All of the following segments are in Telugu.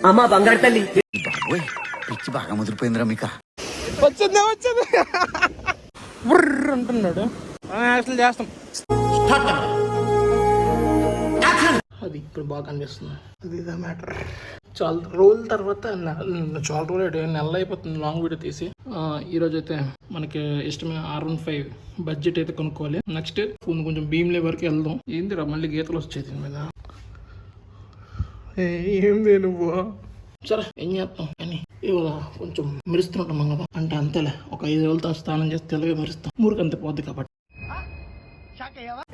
అమ్మా బంగారు తల్లి పిచ్చి బాగా ముదిరిపోయిందిరా మీకు. వచ్చింది అంటున్నాడు. యాక్షన్ చేస్తాం. అది ఇప్పుడు బాగా కనిపిస్తుంది. అది ఇదే మ్యాటర్. చాలా రోజుల తర్వాత చాలా రోజులు నెల అయిపోతుంది లాంగ్ వీడియో తీసి. ఈరోజు అయితే మనకి ఇష్టమైన R15 బడ్జెట్ అయితే కొనుక్కోవాలి. నెక్స్ట్ కొంచెం భీమ్లే వరకు వెళ్దాం. ఏందిరా మళ్ళీ గీతలు వచ్చేది మీద. ఏంది నువ్వు సరే ఏం చేస్తాం అని ఇవాళ కొంచెం మెరుస్తుంటాం కదా. అంటే అంతేలే, ఒక 5 రోజులతో స్నానం చేస్తే తెలుగే మెరుస్తాం. ఊరికంతే పోద్ది కాబట్టి.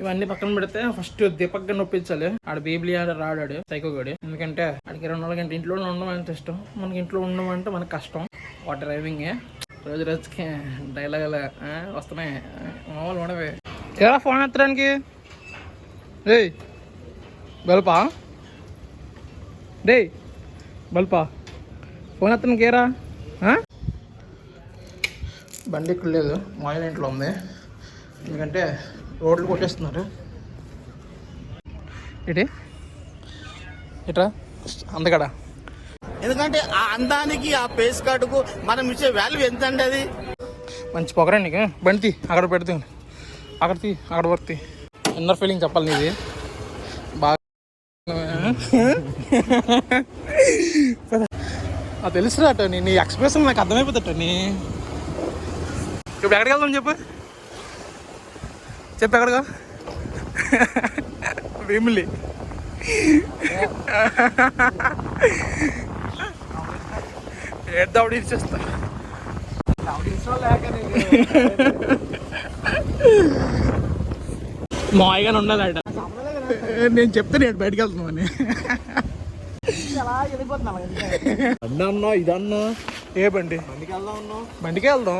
ఇవన్నీ పక్కన పెడితే ఫస్ట్ దీపక్ గా నొప్పించాలి. ఆడ బేబీ రాడాడు సైకోగాడు. ఎందుకంటే ఆడికి 24 గంటలు ఇంట్లోనే ఉండడం అంటే ఇష్టం. మనకి ఇంట్లో ఉండడం అంటే మనకు కష్టం. వాటర్ డ్రైవింగ్ రోజు రోజుకి డైలాగ్ వస్తున్నాయి. మామూలు ఉండవే. ఎలా ఫోన్ ఎత్తడానికి రే బల్పా డే బల్పా ఫోన్ ఎత్తడానికి ఏరా. బండి ఇక్కడ లేదు, మాయిల్ ఇంట్లో ఉంది. ఎందుకంటే రోడ్లు కొట్టేస్తున్నారు. ఇట్రా అందగడ. ఎందుకంటే ఆ అందానికి ఆ ఫేస్ కార్డుకు మనం ఇచ్చే వాల్యూ ఎంత అండి. అది మంచి పొగరండి నీకు. బండి అక్కడ పెడుతూ అక్కడ పడుతీ. ఇన్నర్ ఫీలింగ్ చెప్పాలి నీది బాగా. అది తెలుసురా టోనీ, నీ ఎక్స్ప్రెషన్ నాకు అర్థమైపోతుంది టోనీ. ఇప్పుడు ఎక్కడికి వెళ్దాం చెప్పు ఎక్కడిగా. భీమిలి ఏడ్దావుడు ఇచ్చేస్తా. మాయగానే ఉండాలట. నేను చెప్తే నేను బయటకు వెళ్తున్నామని. అన్నా ఇదన్నా ఏ బండి బండికే వెళ్దాం.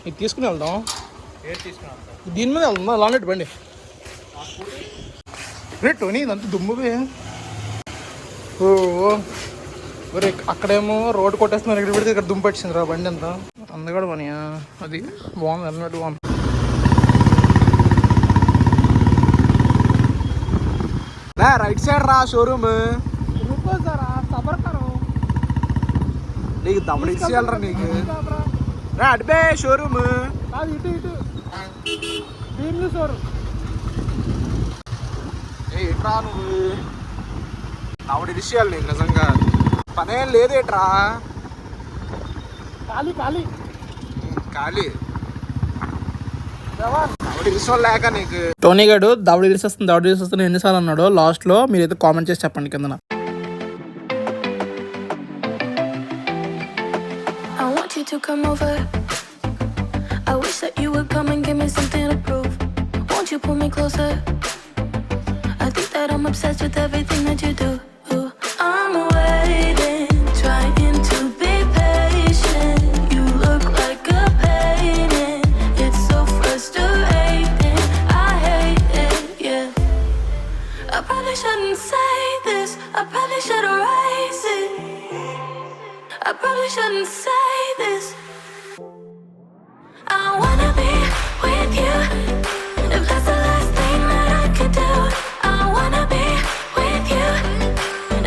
ఇది తీసుకుని వెళ్దాం. దీని మీద వెళ్దాం లాంగ్ బండి. టోనీ ఇదంతా దుమ్మువే. ఒరే అక్కడేమో రోడ్డు కొట్టేస్తున్నారు, ఇక్కడ పెడితే ఇక్కడ దుమ్ము పట్టింది రా బండి అంతా. అందుకడ పని అది బాగుంది. హెల్మెట్ బాగుంది. రైట్ సైడ్ రా షోరూమ్. నీకు తమ్ముడు ఇచ్చేయాలరా నీకు. రా అడిపే షోరూమ్. ఇటు షోరూమ్ ఏట్రా నువ్వు. తమ్ముడు ఇచ్చేయాలి నీకు. నిజంగా పనేం లేదేట్రా. ఖాళీ లేక నీకు. టోనీ గారు దవడ ఇరిసేస్తుంది ఎన్నిసార్లు అన్నాడు. లాస్ట్ లో మీరైతే కామెంట్ చేసి చెప్పండి కింద. To come over, I wish that you would come and give me something to prove. Won't you pull me closer? I think that I'm obsessed with everything that you do. I'm waiting, trying to be patient. You look like a painting. It's so frustrating. I hate it, yeah. I probably shouldn't say this. I probably should erase it. I probably shouldn't say this. I wanna be with you. If that's the last thing that I could do. I wanna be with you.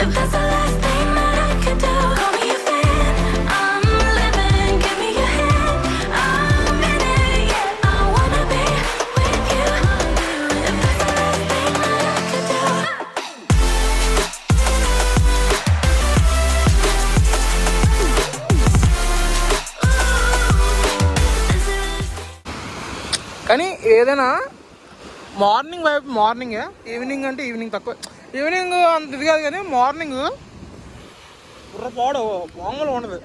If that's the last thing that I could do. Call me a fan. I'm living. Give me your hand. I'm in it, yeah. I wanna be with you. If that's the last thing that I could do. కానీ ఏదైనా మార్నింగ్ వైపు మార్నింగే. ఈవినింగ్ అంటే ఈవినింగ్ తక్కువ. ఈవినింగ్ అంత ఇది కాదు కానీ మార్నింగ్ బుర్రపాడు మామూలు ఉండదు.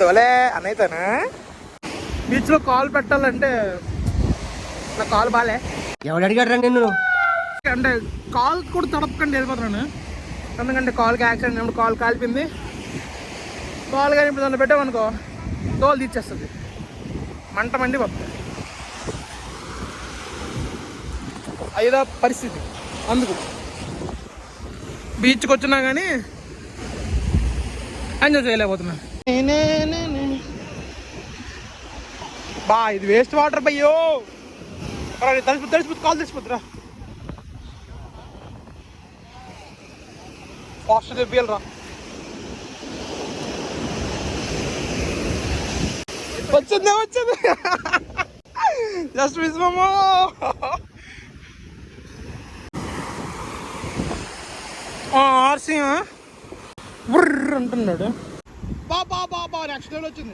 దోలే అనైతేనా బీచ్లో కాల్ పెట్టాలంటే నా కాల్ బాలే. ఎవడు అడిగాడు రా నిన్ను? అంటే కాల్ కూడా తడపకండి వెళ్ళిపోతున్నాను. ఎందుకంటే కాల్కి యాక్సిడెంట్ అయినప్పుడు కాల్ కాలిపోయింది. కాల్ కానీ ఇప్పుడు దాన్ని పెట్టామనుకో తోలు తీసేస్తుంది. మంట మండి వస్తుంది. ఐదో పరిస్థితి. అందుకు బీచ్కి వచ్చినా కానీ ఎంజాయ్ చేయలేకపోతున్నా. బా ఇది వేస్ట్ వాటర్ బయ్యో. తడిసిపోద్దు కాల్ తెచ్చిపోద్దురా. ఫాస్ట్ తెప్పియాలరా. వచ్చింది జస్ట్ మిస్ మామో. ఆర్సీ బుర్ర అంటున్నాడు. బాబా నెక్స్ట్ లెవెల్ వచ్చింది.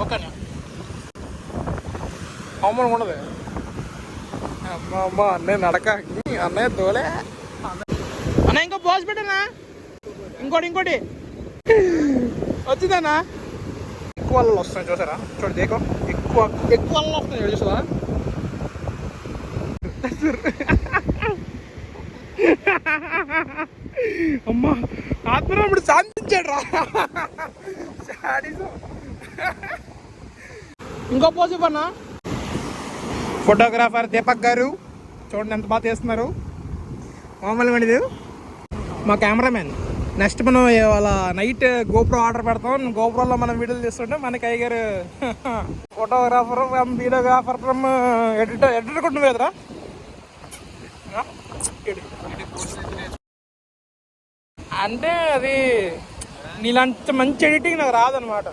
ఓకేనా మామూలు ఉండదు. అమ్మా అన్నయ్య నడక, అన్నయ్య తోలే అన్న. ఇంకో పోజ్ పెట్టనా, ఇంకోటి వచ్చిందన్నా. ఎక్కువ వాళ్ళు వస్తున్నాయి చూసారా, చూడు దేకో ఎక్కువ వాళ్ళు వస్తున్నాయి చూసారా. అమ్మా ఆత్మరాముడు శాంతించాడు రా. ఇంకో పోజ్ ఇవ్వన్నా. ఫోటోగ్రాఫర్ దీపక్ గారు చూడండి ఎంత బాగా తీస్తున్నారు. మామూలుగా ఉండేది మా కెమెరామెన్. నెక్స్ట్ మనం ఇవాళ నైట్ గోప్రో ఆర్డర్ పెడతాం. గోప్రోలో మనం వీడియోలు తీస్తుంటే మనకి అయ్యారు ఫోటోగ్రాఫర్ వీడియోగ్రాఫర్ ఫ్రమ్ ఎడిటర్ కూడా నువ్వు కదరా. అంటే అది నీలాంటి మంచి ఎడిటింగ్ నాకు రాదనమాట.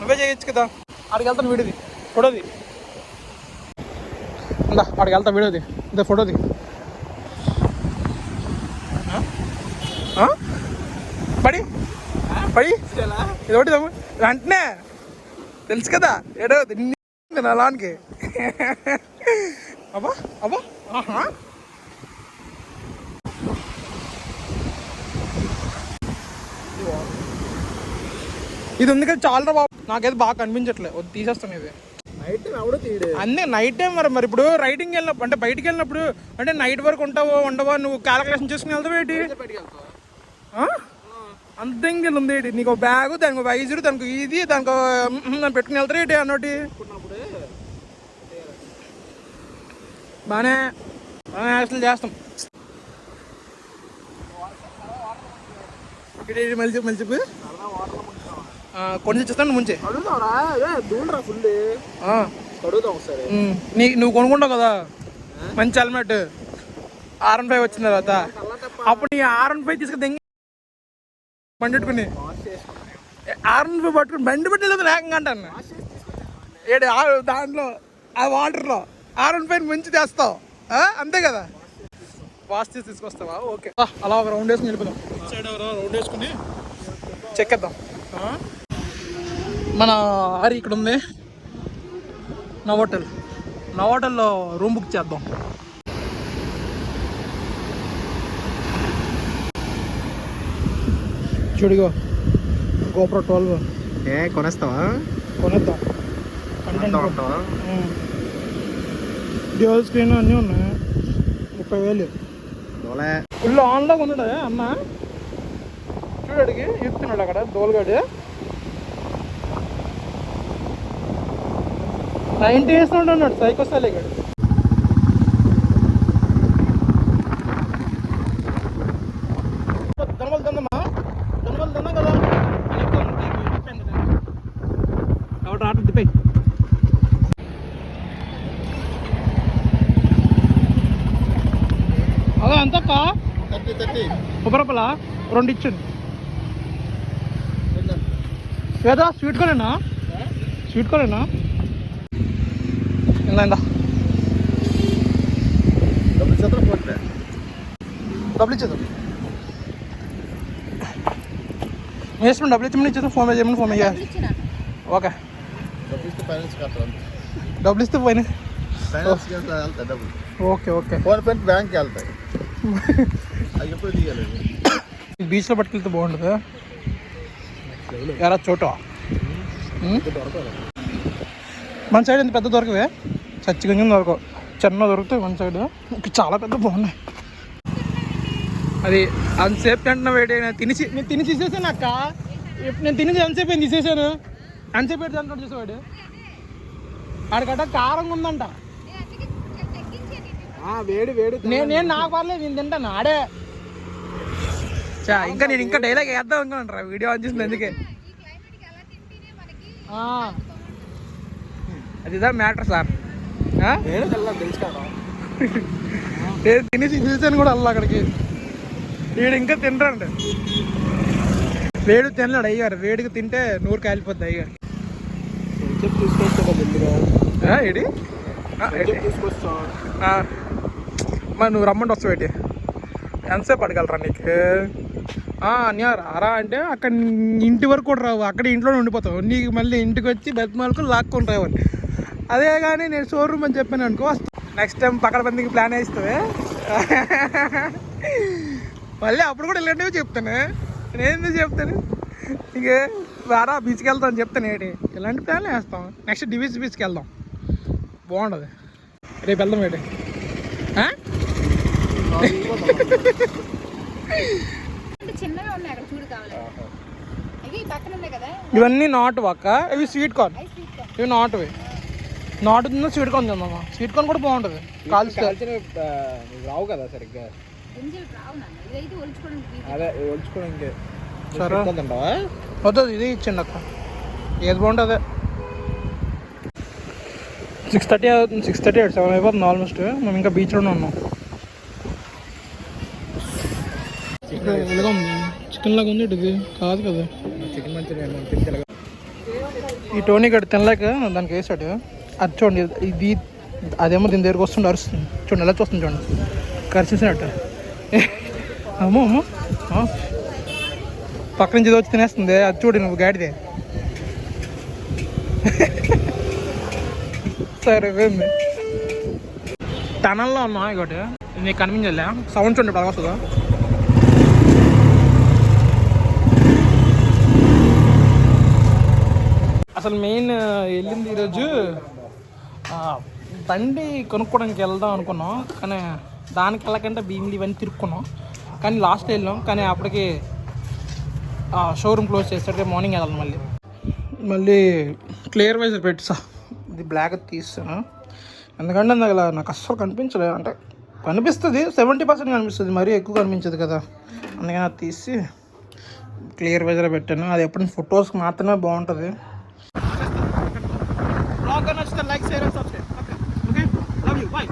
నువ్వే చేయొచ్చు కదా. అక్కడికి వెళ్తాను వీడియోది ఫోటోది. ఇందా అక్కడికి వెళ్తా వీడియోది. ఇంత ఫోటోది పడి ఇది ఒకటి వెంటనే తెలుసు కదా ఏడో అలానికి. అబ్బా ఇది ఉంది కదా చాలా బాబు. నాకైతే బాగా కనిపించట్లేదు. వద్దు తీసేస్తాను ఇది. అన్నీ నైట్ టైం మరి ఇప్పుడు రైడింగ్ వెళ్ళినప్పుడు అంటే బయటికి వెళ్ళినప్పుడు అంటే నైట్ వరకు ఉంటావో ఉండవో నువ్వు క్యాలిక్యులేషన్ చేసుకుని వెళ్తావు ఏంటి? అంత ఎంగిల్ ఉంది ఏంటి? నీకు బ్యాగు, దానికి వైజర్, దానికి ఇది, దానికి దాన్ని పెట్టుకుని వెళ్తారు ఏంటి అన్నోటి. బాగానే అసలు చేస్తాం. మలిచిపోయి కొన్ని చేస్తాను ముంచే నువ్వు కొనుక్కుంటావు కదా మంచి హెల్మెట్. R15 వచ్చిన తర్వాత అప్పుడు నీ R15 తీసుకుని బండి పెట్టుకుని R15 పట్టుకుని బండి పెట్టి లేకుండా అంటాను ఏడు దాంట్లో ఆ వాటర్లో R15 ముంచి తెస్తావు అంతే కదా. వాష్ చేసి తీసుకొస్తావా? ఓకే అలా ఒక రౌండ్ వేసుకుని వెళ్ళిపోదాం. సైడ్ రౌండ్ వేసుకుని చెక్కేద్దాం. మన ఆరి ఇక్కడ ఉంది నవోటల్లో రూమ్ బుక్ చేద్దాం. చూడిగో GoPro 12 కొనేస్తావా? కొనేద్దాం. డ్యూయల్ స్క్రీన్ అన్నీ ఉన్నాయి. 30,000 ఫుల్ ఆన్లో ఉన్నాడు అన్న. చూడడికి ఇస్తున్నాడు అక్కడ దోలుగాడు 90 వేస్తున్నాడు అన్నాడు. సైకోసాలే గాడు. దొంగలు తిన్నాం కదా కాబట్టి ఆట దిపాయి. అదే ఎంతక్క 30 కొబ్బరపల 2 ఇచ్చింది. ఏదా స్వీట్ కొనేనా ఇందా డబ్బులు ఇచ్చేద్దాం. వేసుకుని డబ్బులు ఇచ్చి ఇచ్చేద్దాం. ఫోన్ పే చేయమని ఫోన్ చేయాలి. ఓకే డబ్బులు ఇస్తే పోయినా ఓకే ఫోన్ పే బ్యాంక్కి వెళ్తాయి. బీచ్లో పట్టుకెళ్తే బాగుంటుంది. ఎరా చోట మన సైడ్ ఎంత పెద్ద దొరకవే, చచ్చి కొంచెం దొరకవు, చిన్న దొరుకుతాయి మన సైడ్. చాలా పెద్ద బాగున్నాయి. అది అంతసేపు తింటున్నా వేడి. నేను తిని తీసేసాను అక్క. నేను తినేది ఎంతసేపు ఏం తీసేసాను. ఎంతసేపు పెట్టి తింటాడు చూసేవాడు. ఆడికట్ట కారంగా ఉందంట. నేను నాకు పర్లేదు, నేను తింటాను. ఆడే ఇంకా నేను ఇంకా డైలాగ్ వేద్దాం అనుకున్నాను. వీడియో ఆన్ చేసింది అందుకే. అదిదా మ్యాటర్ సార్. నేను తెల్లా తెలుసు కదా. నేను తినేసి చూసాను కూడా అలా అక్కడికి. వీడు ఇంకా తింటాడు. వేడి తినలేడు అయ్యారు. వేడికి తింటే నూరు కాలిపోద్ది అయ్యారు. ఏడి మరి నువ్వు రమ్మంటే వస్తావు ఏంటి? ఎంతసేపు అడగలరా నీకు? అన్యా రారా అంటే అక్కడ ఇంటి వరకు కూడా రావు, అక్కడ ఇంట్లోనే ఉండిపోతావు. నీకు మళ్ళీ ఇంటికి వచ్చి బెత్మాలకు లాక్కొని రావాలి. అదే కానీ నేను షోరూమ్ అని చెప్పాను అనుకో వస్తా. నెక్స్ట్ టైం పక్కడబందికి ప్లాన్ వేస్తావే మళ్ళీ అప్పుడు కూడా ఇలాంటివి చెప్తాను. నేనేందుకు చెప్తాను? ఇక రారా బీచ్కి వెళ్తాం అని చెప్తాను. ఏంటి ఇలాంటి ప్లాన్లు వేస్తాం. నెక్స్ట్ డివిస్ బీచ్కి వెళ్దాం, బాగుంటుంది. రేపు వెళ్దాం ఏంటి? ఇవన్నీ నాటు అక్క, ఇవి స్వీట్ కార్న్. ఇవి నాటువి. నాటు తిన్నా స్వీట్ కార్న్ తిందామా? స్వీట్ కార్న్ కూడా బాగుంటుంది. రావు కదా సరిగ్గా. అదే ఒలుచుకోవడానికి సరే వద్దు. ఇది ఇచ్చిండి అక్క, ఏది బాగుంటుంది. 6:30 అవుతుంది. 6:30 7 అయిపోతుంది ఆల్మోస్ట్. మేము ఇంకా బీచ్లోనే ఉన్నాం. ఇలాగా ఉంది, చికెన్ లాగా ఉంది. ఇది కాదు కదా చికెన్ మంచిగా. ఈ టోనీ గడ్డి తినలేక దానికి వేసాడు. అది చూడండి, ఇది అదేమో దీని దగ్గరకు వస్తుండే అరుస్తుంది. చూడండి ఎలా చూస్తుంది, చూడండి కరిచేసినట్టు. అమ్మో అమ్మో, పక్క నుంచి ఇది వచ్చి తినేస్తుంది. అది చూడు నువ్వు గాడిదే. సరే పోయింది. టనల్లో ఉన్నా ఇంకోటి నీకు కనిపించలే. సౌండ్ చూడండి ఇప్పుడు వస్తుందా? అసలు మెయిన్ వెళ్ళింది ఈరోజు బండి కొనుక్కోవడానికి వెళ్దాం అనుకున్నాం. కానీ దానికి వెళ్ళకంటే భీమిలి ఇవన్నీ తిరుక్కున్నాం. కానీ లాస్ట్ వెళ్ళాం, కానీ అప్పటికి షోరూమ్ క్లోజ్ చేస్తాడు. మార్నింగ్ వెళ్ళాలి. మళ్ళీ క్లియర్ వైజర్ పెట్టా. ఇది బ్లాక్ తీస్తాను ఎందుకంటే నాకు అస్సలు కనిపించలేదు. అంటే కనిపిస్తుంది, 70% కనిపిస్తుంది, మరీ ఎక్కువ కనిపించదు కదా. అందుకని అది తీసి క్లియర్ వైజర్ పెట్టాను. అది ఎప్పుడు ఫొటోస్కి మాత్రమే బాగుంటుంది. బ్లాగ్ నచ్చితే like, share and subscribe. Okay, love you, by.